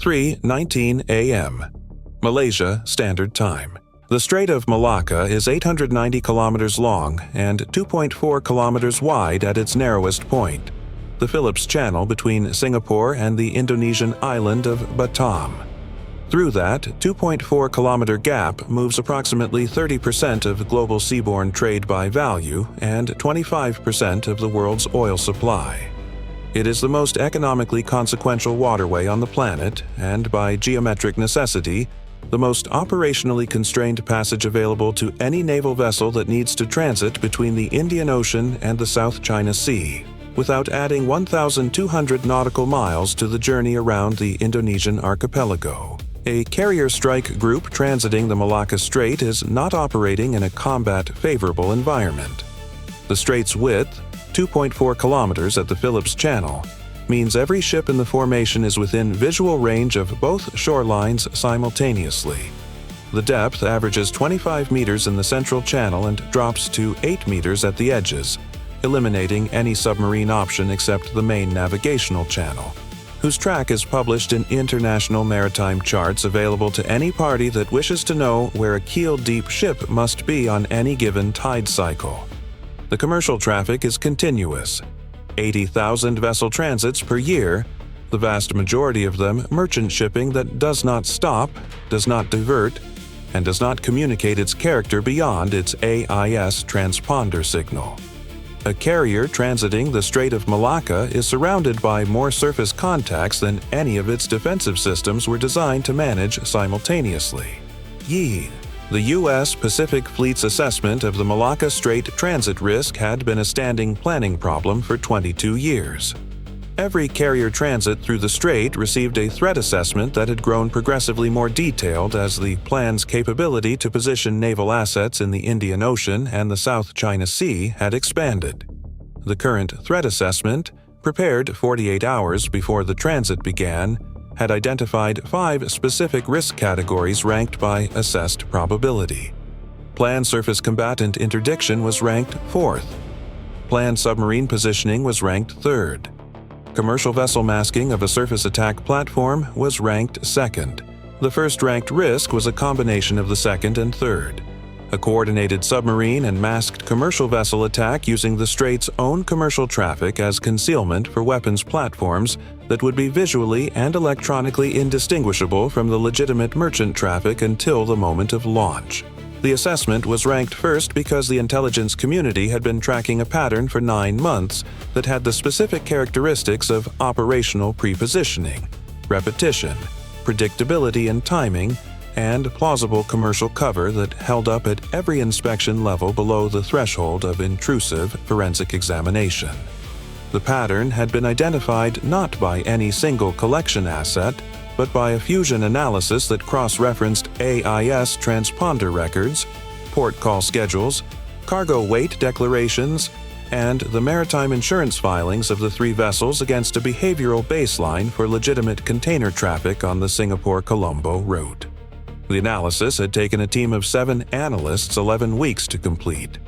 3:19 a.m. Malaysia Standard Time. The Strait of Malacca is 890 kilometers long and 2.4 kilometers wide at its narrowest point, the Phillips Channel between Singapore and the Indonesian island of Batam. Through that 2.4-kilometer gap moves approximately 30% of global seaborne trade by value and 25% of the world's oil supply. It is the most economically consequential waterway on the planet and, by geometric necessity, the most operationally constrained passage available to any naval vessel that needs to transit between the Indian Ocean and the South China Sea, without adding 1,200 nautical miles to the journey around the Indonesian archipelago. A carrier strike group transiting the Malacca Strait is not operating in a combat-favorable environment. The strait's width, 2.4 kilometers at the Phillips Channel, means every ship in the formation is within visual range of both shorelines simultaneously. The depth averages 25 meters in the central channel and drops to 8 meters at the edges, eliminating any submarine option except the main navigational channel, whose track is published in international maritime charts available to any party that wishes to know where a keel-deep ship must be on any given tide cycle. The commercial traffic is continuous. 80,000 vessel transits per year, the vast majority of them merchant shipping that does not stop, does not divert, and does not communicate its character beyond its AIS transponder signal. A carrier transiting the Strait of Malacca is surrounded by more surface contacts than any of its defensive systems were designed to manage simultaneously. The U.S. Pacific Fleet's assessment of the Malacca Strait transit risk had been a standing planning problem for 22 years. Every carrier transit through the strait received a threat assessment that had grown progressively more detailed as the plan's capability to position naval assets in the Indian Ocean and the South China Sea had expanded. The current threat assessment, prepared 48 hours before the transit began, had identified 5 specific risk categories ranked by assessed probability. Planned surface combatant interdiction was ranked 4th. Planned submarine positioning was ranked 3rd. Commercial vessel masking of a surface attack platform was ranked 2nd. The first-ranked risk was a combination of the 2nd and 3rd. A coordinated submarine and masked commercial vessel attack using the strait's own commercial traffic as concealment for weapons platforms that would be visually and electronically indistinguishable from the legitimate merchant traffic until the moment of launch. The assessment was ranked first because the intelligence community had been tracking a pattern for 9 months that had the specific characteristics of operational prepositioning, repetition, predictability and timing, and plausible commercial cover that held up at every inspection level below the threshold of intrusive forensic examination. The pattern had been identified not by any single collection asset, but by a fusion analysis that cross-referenced AIS transponder records, port call schedules, cargo weight declarations, and the maritime insurance filings of the 3 vessels against a behavioral baseline for legitimate container traffic on the Singapore-Colombo route. The analysis had taken a team of 7 analysts 11 weeks to complete.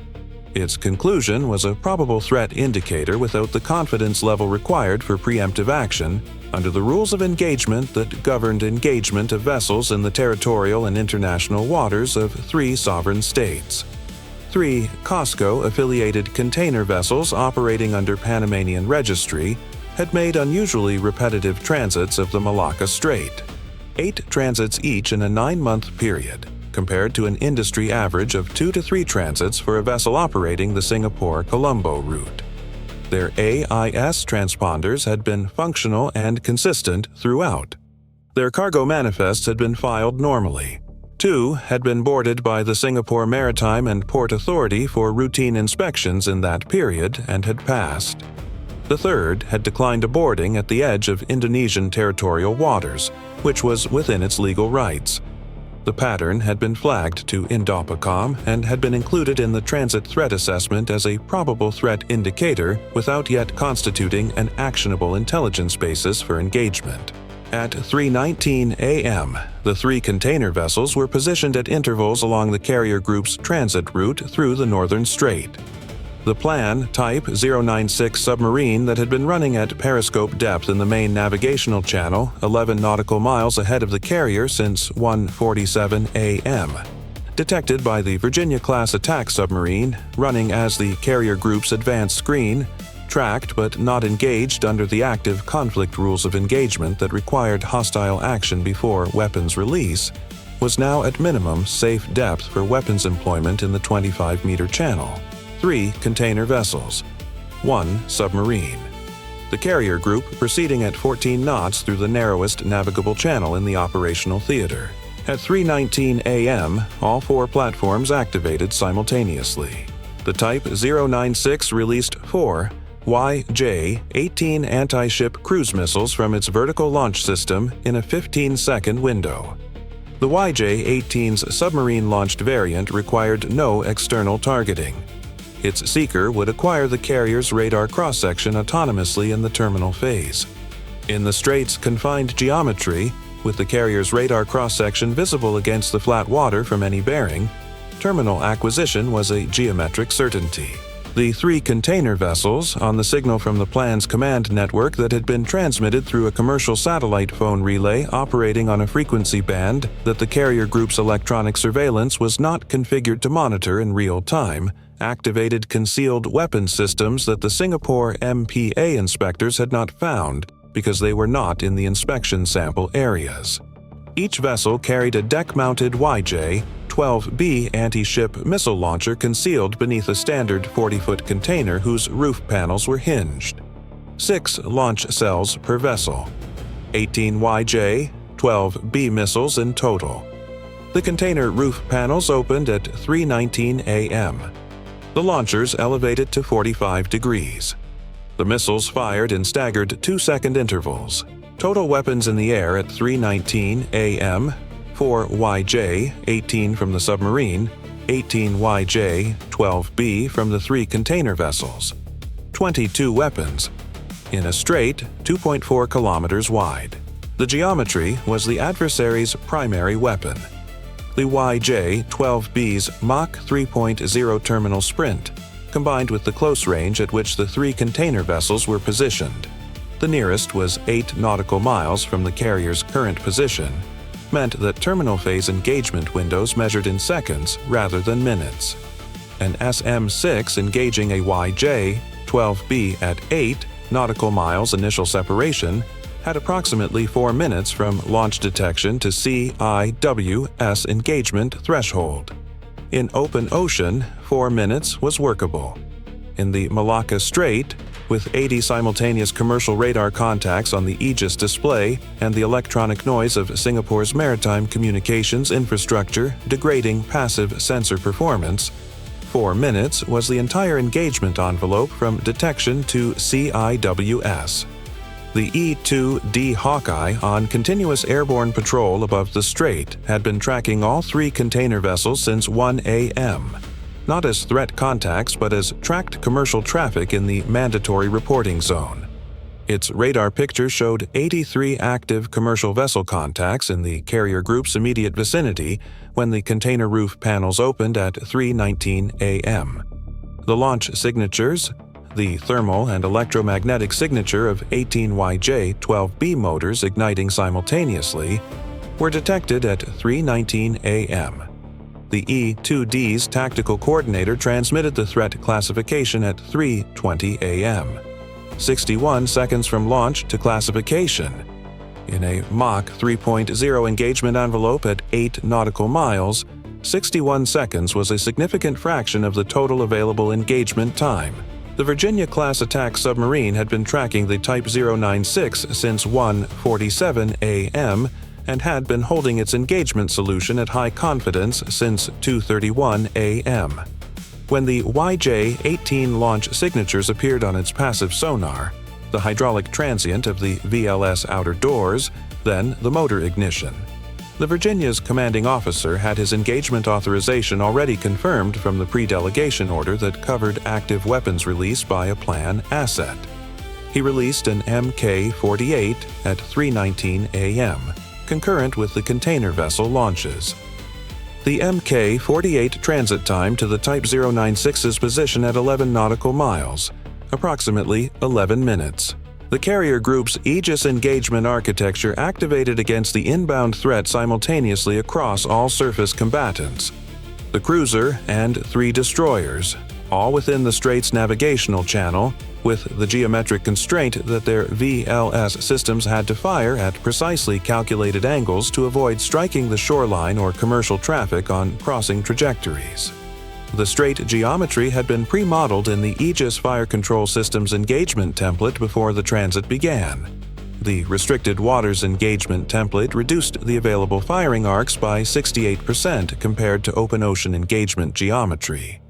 Its conclusion was a probable threat indicator without the confidence level required for preemptive action under the rules of engagement that governed engagement of vessels in the territorial and international waters of 3 sovereign states. 3 COSCO-affiliated container vessels operating under Panamanian registry had made unusually repetitive transits of the Malacca Strait. 8 transits each in a 9-month period, compared to an industry average of 2 to 3 transits for a vessel operating the Singapore-Colombo route. Their AIS transponders had been functional and consistent throughout. Their cargo manifests had been filed normally. 2 had been boarded by the Singapore Maritime and Port Authority for routine inspections in that period and had passed. The 3rd had declined a boarding at the edge of Indonesian territorial waters, which was within its legal rights. The pattern had been flagged to Indopacom and had been included in the transit threat assessment as a probable threat indicator without yet constituting an actionable intelligence basis for engagement. At 3:19 a.m., the 3 container vessels were positioned at intervals along the carrier group's transit route through the northern strait. The plan, Type 096 submarine that had been running at periscope depth in the main navigational channel, 11 nautical miles ahead of the carrier since 1:47 a.m. Detected by the Virginia-class attack submarine, running as the carrier group's advanced screen, tracked but not engaged under the active conflict rules of engagement that required hostile action before weapons release, was now at minimum safe depth for weapons employment in the 25-meter channel. 3 container vessels, 1 submarine. The carrier group proceeding at 14 knots through the narrowest navigable channel in the operational theater. At 3:19 a.m., all 4 platforms activated simultaneously. The Type 096 released 4 YJ-18 anti-ship cruise missiles from its vertical launch system in a 15-second window. The YJ-18's submarine-launched variant required no external targeting. Its seeker would acquire the carrier's radar cross-section autonomously in the terminal phase. In the Strait's confined geometry, with the carrier's radar cross-section visible against the flat water from any bearing, terminal acquisition was a geometric certainty. The 3 container vessels, on the signal from the plan's command network that had been transmitted through a commercial satellite phone relay operating on a frequency band that the carrier group's electronic surveillance was not configured to monitor in real time, activated concealed weapons systems that the Singapore MPA inspectors had not found because they were not in the inspection sample areas. Each vessel carried a deck-mounted YJ-12B anti-ship missile launcher concealed beneath a standard 40-foot container whose roof panels were hinged. 6 launch cells per vessel. 18 YJ-12B missiles in total. The container roof panels opened at 3:19 a.m. The launchers elevated to 45 degrees. The missiles fired in staggered 2-second intervals. Total weapons in the air at 3:19 a.m. 4 YJ-18 from the submarine, 18 YJ-12B from the 3 container vessels. 22 weapons, in a strait 2.4 kilometers wide. The geometry was the adversary's primary weapon. The YJ-12B's Mach 3.0 terminal sprint, combined with the close range at which the 3 container vessels were positioned. The nearest was 8 nautical miles from the carrier's current position, meant that terminal phase engagement windows measured in seconds rather than minutes. An SM-6 engaging a YJ-12B at 8 nautical miles initial separation had approximately 4 minutes from launch detection to CIWS engagement threshold. In open ocean, 4 minutes was workable. In the Malacca Strait, with 80 simultaneous commercial radar contacts on the Aegis display and the electronic noise of Singapore's maritime communications infrastructure degrading passive sensor performance, 4 minutes was the entire engagement envelope from detection to CIWS. The E-2D Hawkeye, on continuous airborne patrol above the strait, had been tracking all 3 container vessels since 1 a.m., not as threat contacts but as tracked commercial traffic in the mandatory reporting zone. Its radar picture showed 83 active commercial vessel contacts in the carrier group's immediate vicinity when the container roof panels opened at 3:19 a.m. The launch signatures, the thermal and electromagnetic signature of 18 YJ-12B motors igniting simultaneously, were detected at 3:19 a.m. The E-2D's tactical coordinator transmitted the threat classification at 3:20 a.m., 61 seconds from launch to classification. In a Mach 3.0 engagement envelope at 8 nautical miles, 61 seconds was a significant fraction of the total available engagement time. The Virginia-class attack submarine had been tracking the Type 096 since 1:47 a.m. and had been holding its engagement solution at high confidence since 2:31 a.m. When the YJ-18 launch signatures appeared on its passive sonar, the hydraulic transient of the VLS outer doors, then the motor ignition. The Virginia's commanding officer had his engagement authorization already confirmed from the pre-delegation order that covered active weapons release by a plan asset. He released an Mk-48 at 3:19 a.m., concurrent with the container vessel launches. The Mk-48 transit time to the Type 096's position at 11 nautical miles, approximately 11 minutes. The carrier group's Aegis engagement architecture activated against the inbound threat simultaneously across all surface combatants. The cruiser and 3 destroyers, all within the Strait's navigational channel, with the geometric constraint that their VLS systems had to fire at precisely calculated angles to avoid striking the shoreline or commercial traffic on crossing trajectories. The Strait geometry had been pre-modeled in the Aegis Fire Control System's engagement template before the transit began. The restricted waters engagement template reduced the available firing arcs by 68% compared to open ocean engagement geometry.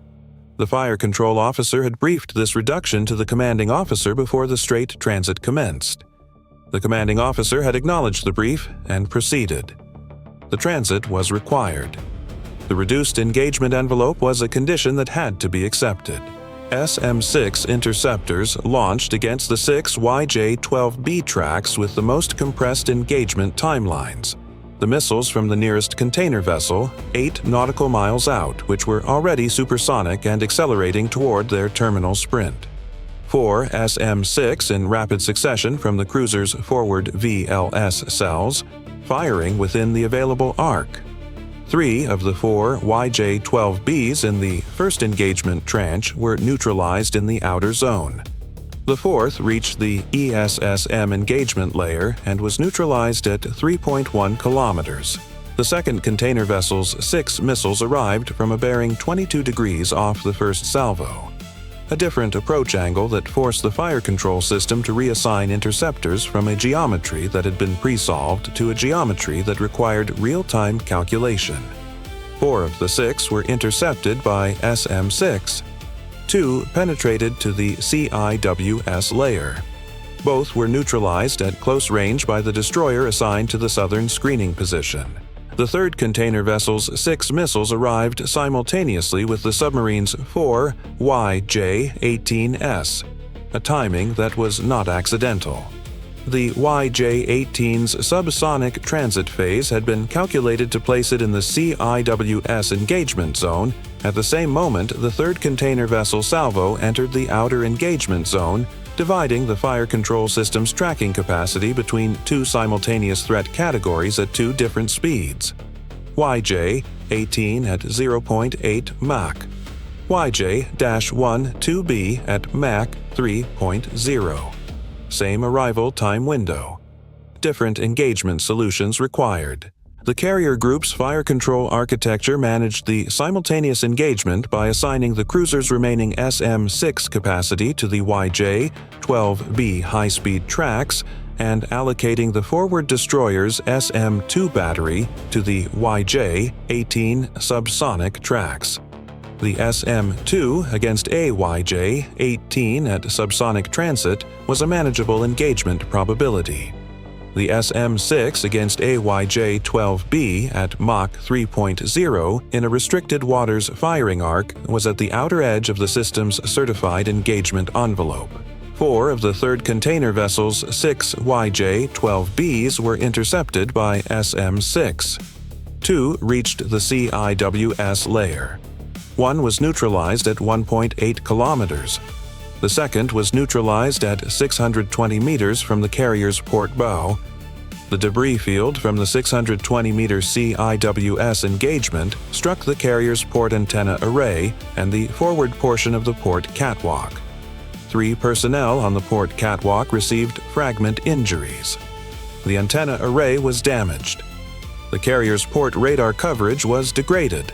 The fire control officer had briefed this reduction to the commanding officer before the Strait transit commenced. The commanding officer had acknowledged the brief and proceeded. The transit was required. The reduced engagement envelope was a condition that had to be accepted. SM-6 interceptors launched against the 6 YJ-12B tracks with the most compressed engagement timelines. The missiles from the nearest container vessel, 8 nautical miles out, which were already supersonic and accelerating toward their terminal sprint. 4 SM-6 in rapid succession from the cruiser's forward VLS cells, firing within the available arc. 3 of the 4 YJ-12Bs in the first engagement tranche were neutralized in the outer zone. The 4th reached the ESSM engagement layer and was neutralized at 3.1 kilometers. The second container vessel's 6 missiles arrived from a bearing 22 degrees off the first salvo. A different approach angle that forced the fire control system to reassign interceptors from a geometry that had been pre-solved to a geometry that required real-time calculation. 4 of the 6 were intercepted by SM-6. 2 penetrated to the CIWS layer. Both were neutralized at close range by the destroyer assigned to the southern screening position. The third container vessel's 6 missiles arrived simultaneously with the submarine's 4 YJ-18s, a timing that was not accidental. The YJ-18's subsonic transit phase had been calculated to place it in the CIWS engagement zone. At the same moment, the third container vessel salvo entered the outer engagement zone, dividing the fire control system's tracking capacity between 2 simultaneous threat categories at 2 different speeds. YJ-18 at 0.8 Mach, YJ-12B at Mach 3.0. Same arrival time window. Different engagement solutions required. The carrier group's fire control architecture managed the simultaneous engagement by assigning the cruiser's remaining SM-6 capacity to the YJ-12B high-speed tracks and allocating the forward destroyer's SM-2 battery to the YJ-18 subsonic tracks. The SM-2 against a YJ-18 at subsonic transit was a manageable engagement probability. The SM-6 against a YJ-12B at Mach 3.0 in a restricted waters firing arc was at the outer edge of the system's certified engagement envelope. 4 of the third container vessel's 6 YJ-12Bs were intercepted by SM-6. 2 reached the CIWS layer. 1 was neutralized at 1.8 kilometers. The second was neutralized at 620 meters from the carrier's port bow. The debris field from the 620-meter CIWS engagement struck the carrier's port antenna array and the forward portion of the port catwalk. 3 personnel on the port catwalk received fragment injuries. The antenna array was damaged. The carrier's port radar coverage was degraded.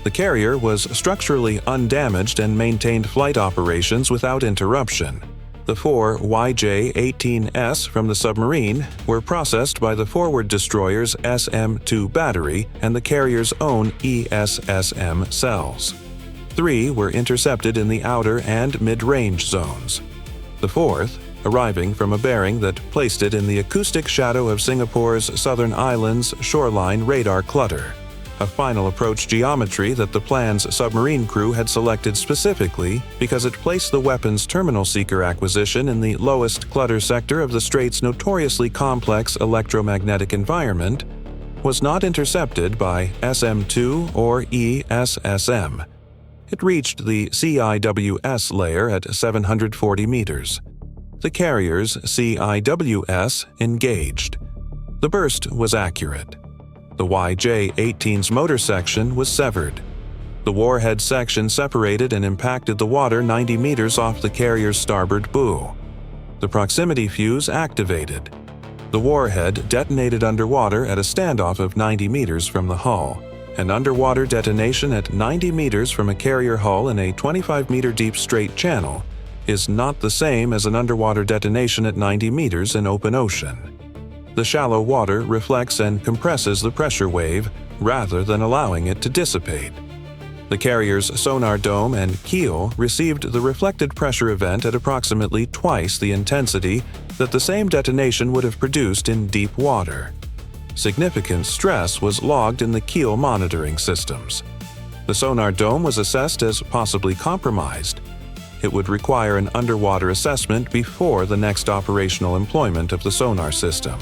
The carrier was structurally undamaged and maintained flight operations without interruption. The 4 YJ-18s from the submarine were processed by the forward destroyer's SM-2 battery and the carrier's own ESSM cells. 3 were intercepted in the outer and mid-range zones. The 4th, arriving from a bearing that placed it in the acoustic shadow of Singapore's southern islands' shoreline radar clutter, a final approach geometry that the plan's submarine crew had selected specifically because it placed the weapon's terminal seeker acquisition in the lowest clutter sector of the Strait's notoriously complex electromagnetic environment, was not intercepted by SM-2 or ESSM. It reached the CIWS layer at 740 meters. The carrier's CIWS engaged. The burst was accurate. The YJ-18's motor section was severed. The warhead section separated and impacted the water 90 meters off the carrier's starboard bow. The proximity fuse activated. The warhead detonated underwater at a standoff of 90 meters from the hull. An underwater detonation at 90 meters from a carrier hull in a 25-meter deep straight channel is not the same as an underwater detonation at 90 meters in open ocean. The shallow water reflects and compresses the pressure wave rather than allowing it to dissipate. The carrier's sonar dome and keel received the reflected pressure event at approximately twice the intensity that the same detonation would have produced in deep water. Significant stress was logged in the keel monitoring systems. The sonar dome was assessed as possibly compromised. It would require an underwater assessment before the next operational employment of the sonar system.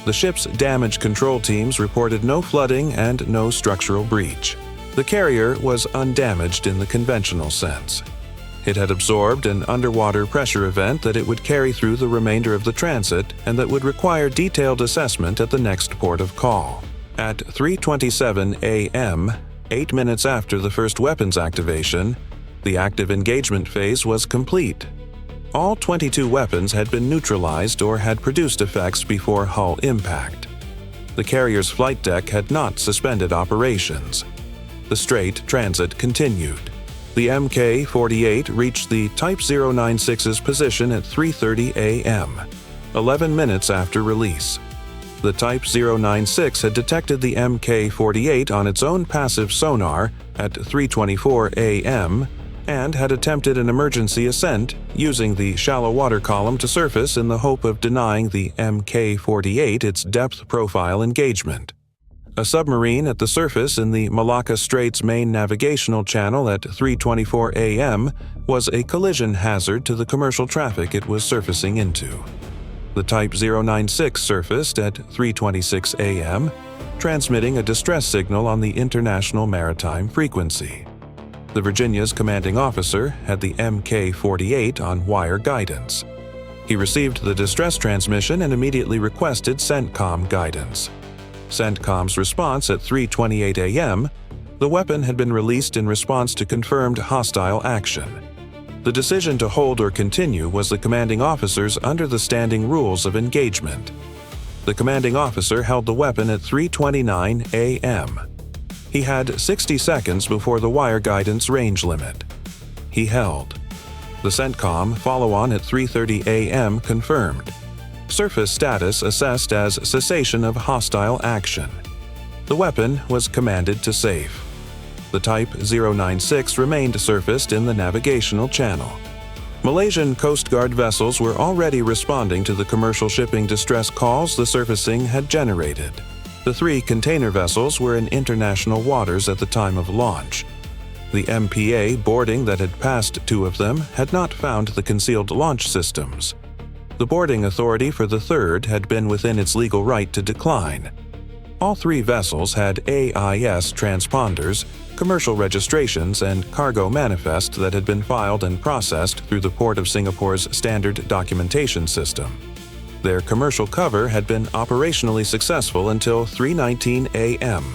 The ship's damage control teams reported no flooding and no structural breach. The carrier was undamaged in the conventional sense. It had absorbed an underwater pressure event that it would carry through the remainder of the transit and that would require detailed assessment at the next port of call. At 3:27 a.m., 8 minutes after the first weapons activation, the active engagement phase was complete. All 22 weapons had been neutralized or had produced effects before hull impact. The carrier's flight deck had not suspended operations. The straight transit continued. The Mk-48 reached the Type 096's position at 3:30 a.m., 11 minutes after release. The Type 096 had detected the Mk-48 on its own passive sonar at 3:24 a.m. and had attempted an emergency ascent using the shallow water column to surface in the hope of denying the Mk-48 its depth profile engagement. A submarine at the surface in the Malacca Strait's main navigational channel at 3:24 a.m. was a collision hazard to the commercial traffic it was surfacing into. The Type 096 surfaced at 3:26 a.m., transmitting a distress signal on the International Maritime Frequency. The Virginia's commanding officer had the Mk-48 on wire guidance. He received the distress transmission and immediately requested CENTCOM guidance. CENTCOM's response at 3:28 a.m., the weapon had been released in response to confirmed hostile action. The decision to hold or continue was the commanding officer's under the standing rules of engagement. The commanding officer held the weapon at 3:29 a.m. He had 60 seconds before the wire guidance range limit. He held. The CENTCOM follow-on at 3:30 a.m. confirmed. Surface status assessed as cessation of hostile action. The weapon was commanded to safe. The Type 096 remained surfaced in the navigational channel. Malaysian Coast Guard vessels were already responding to the commercial shipping distress calls the surfacing had generated. The 3 container vessels were in international waters at the time of launch. The MPA boarding that had passed 2 of them had not found the concealed launch systems. The boarding authority for the 3rd had been within its legal right to decline. All 3 vessels had AIS transponders, commercial registrations, and cargo manifest that had been filed and processed through the Port of Singapore's standard documentation system. Their commercial cover had been operationally successful until 3:19 a.m.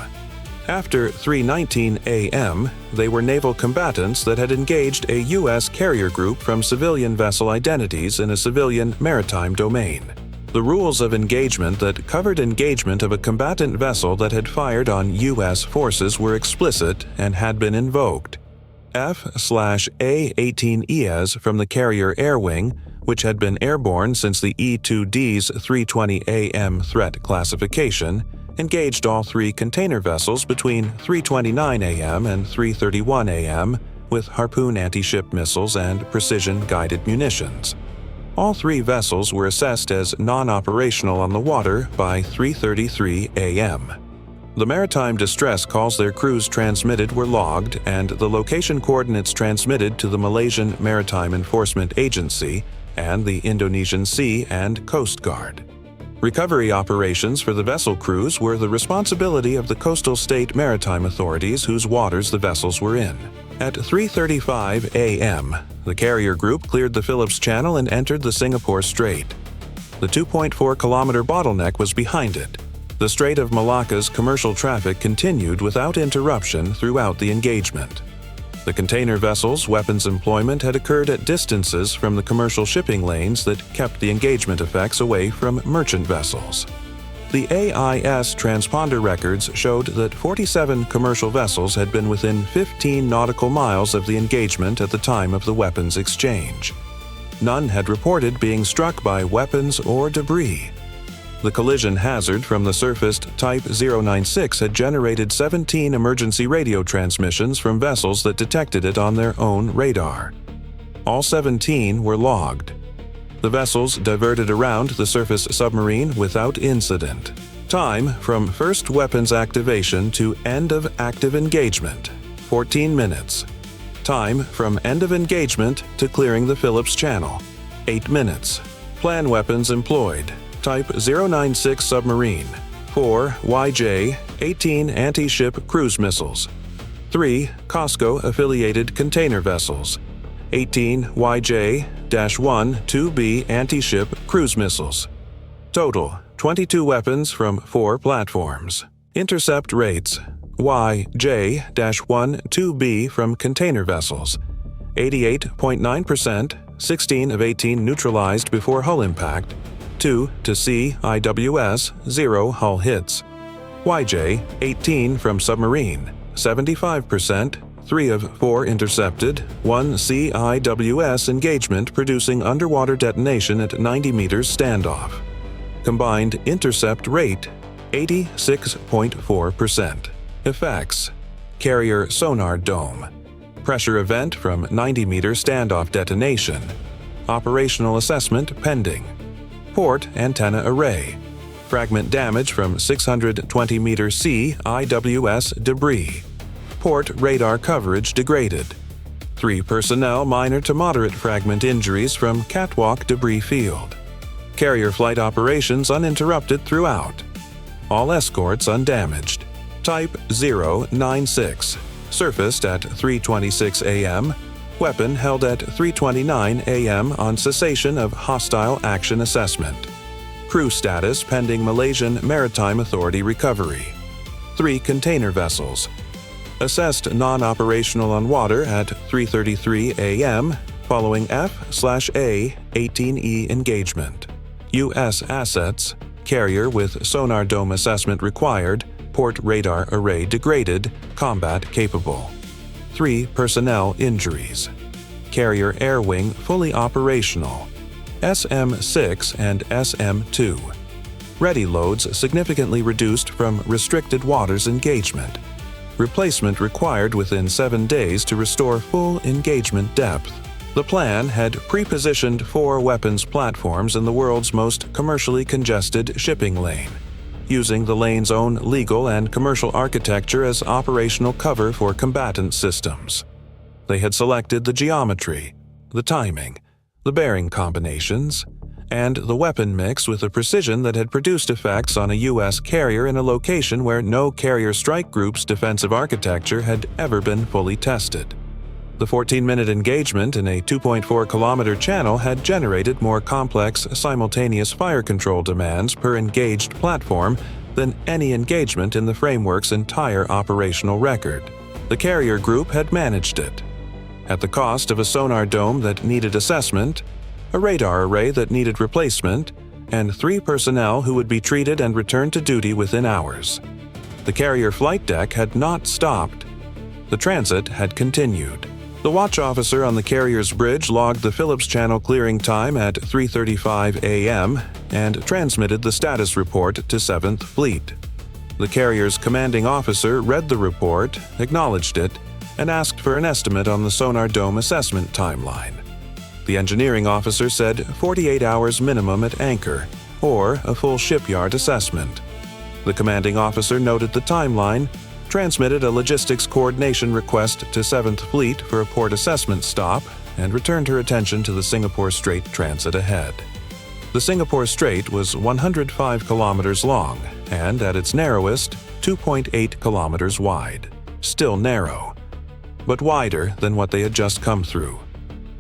After 3:19 a.m., they were naval combatants that had engaged a U.S. carrier group from civilian vessel identities in a civilian maritime domain. The rules of engagement that covered engagement of a combatant vessel that had fired on U.S. forces were explicit and had been invoked. F/A-18 CIWS from the carrier Air Wing, which had been airborne since the E-2D's 3:20 a.m. threat classification, engaged all 3 container vessels between 3:29 a.m. and 3:31 a.m. with Harpoon anti-ship missiles and precision-guided munitions. All 3 vessels were assessed as non-operational on the water by 3:33 a.m. The maritime distress calls their crews transmitted were logged, and the location coordinates transmitted to the Malaysian Maritime Enforcement Agency and the Indonesian Sea and Coast Guard. Recovery operations for the vessel crews were the responsibility of the coastal state maritime authorities whose waters the vessels were in. At 3:35 a.m., the carrier group cleared the Phillips Channel and entered the Singapore Strait. The 2.4-kilometer bottleneck was behind it. The Strait of Malacca's commercial traffic continued without interruption throughout the engagement. The container vessels' weapons employment had occurred at distances from the commercial shipping lanes that kept the engagement effects away from merchant vessels. The AIS transponder records showed that 47 commercial vessels had been within 15 nautical miles of the engagement at the time of the weapons exchange. None had reported being struck by weapons or debris. The collision hazard from the surfaced Type 096 had generated 17 emergency radio transmissions from vessels that detected it on their own radar. All 17 were logged. The vessels diverted around the surface submarine without incident. Time from first weapons activation to end of active engagement, 14 minutes. Time from end of engagement to clearing the Phillips Channel, 8 minutes. Plan weapons employed. Type 096 submarine, 4 YJ-18 anti-ship cruise missiles, 3 COSCO-affiliated container vessels, 18 YJ-1-2B anti-ship cruise missiles. Total, 22 weapons from 4 platforms. Intercept rates, YJ-1-2B from container vessels, 88.9%, 16 of 18 neutralized before hull impact, 2 to CIWS, 0 hull hits. YJ-18 from submarine, 75%, 3 of 4 intercepted, 1 CIWS engagement producing underwater detonation at 90 meters standoff. Combined intercept rate, 86.4%. Effects: carrier sonar dome. Pressure event from 90-meter standoff detonation. Operational assessment pending. Port antenna array. Fragment damage from 620-meter CIWS debris. Port radar coverage degraded. 3 personnel minor to moderate fragment injuries from catwalk debris field. Carrier flight operations uninterrupted throughout. All escorts undamaged. Type 096. Surfaced at 3:26 a.m. Weapon held at 3:29 a.m. on cessation of hostile action assessment. Crew status pending Malaysian Maritime Authority recovery. 3 container vessels. Assessed non-operational on water at 3:33 a.m. following F/A-18E engagement. U.S. assets. Carrier with sonar dome assessment required. Port radar array degraded. Combat capable. 3 personnel injuries. Carrier air wing fully operational. SM-6 and SM-2. Ready loads significantly reduced from restricted waters engagement. Replacement required within 7 days to restore full engagement depth. The plan had pre-positioned 4 weapons platforms in the world's most commercially congested shipping lane, using the lane's own legal and commercial architecture as operational cover for combatant systems. They had selected the geometry, the timing, the bearing combinations, and the weapon mix with a precision that had produced effects on a U.S. carrier in a location where no carrier strike group's defensive architecture had ever been fully tested. The 14-minute engagement in a 2.4-kilometer channel had generated more complex simultaneous fire control demands per engaged platform than any engagement in the framework's entire operational record. The carrier group had managed it. At the cost of a sonar dome that needed assessment, a radar array that needed replacement, and 3 personnel who would be treated and returned to duty within hours. The carrier flight deck had not stopped. The transit had continued. The watch officer on the carrier's bridge logged the Phillips Channel clearing time at 3:35 a.m. and transmitted the status report to 7th Fleet. The carrier's commanding officer read the report, acknowledged it, and asked for an estimate on the sonar dome assessment timeline. The engineering officer said 48 hours minimum at anchor, or a full shipyard assessment. The commanding officer noted the timeline, transmitted a logistics coordination request to 7th Fleet for a port assessment stop, and returned her attention to the Singapore Strait transit ahead. The Singapore Strait was 105 kilometers long and, at its narrowest, 2.8 kilometers wide. Still narrow, but wider than what they had just come through.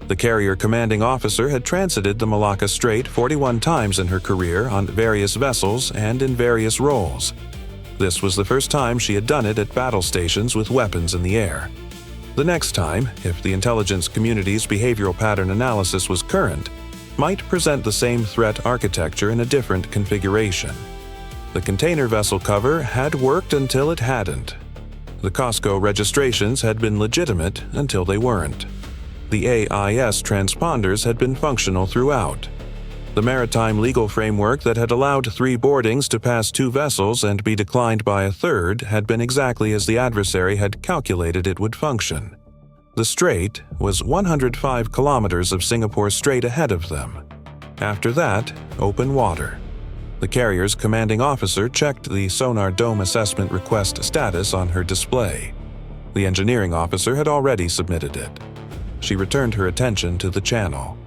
The carrier commanding officer had transited the Malacca Strait 41 times in her career on various vessels and in various roles. This was the first time she had done it at battle stations with weapons in the air. The next time, if the intelligence community's behavioral pattern analysis was current, might present the same threat architecture in a different configuration. The container vessel cover had worked until it hadn't. The COSCO registrations had been legitimate until they weren't. The AIS transponders had been functional throughout. The maritime legal framework that had allowed 3 boardings to pass 2 vessels and be declined by a third had been exactly as the adversary had calculated it would function. The strait was 105 kilometers of Singapore Strait ahead of them. After that, open water. The carrier's commanding officer checked the sonar dome assessment request status on her display. The engineering officer had already submitted it. She returned her attention to the channel.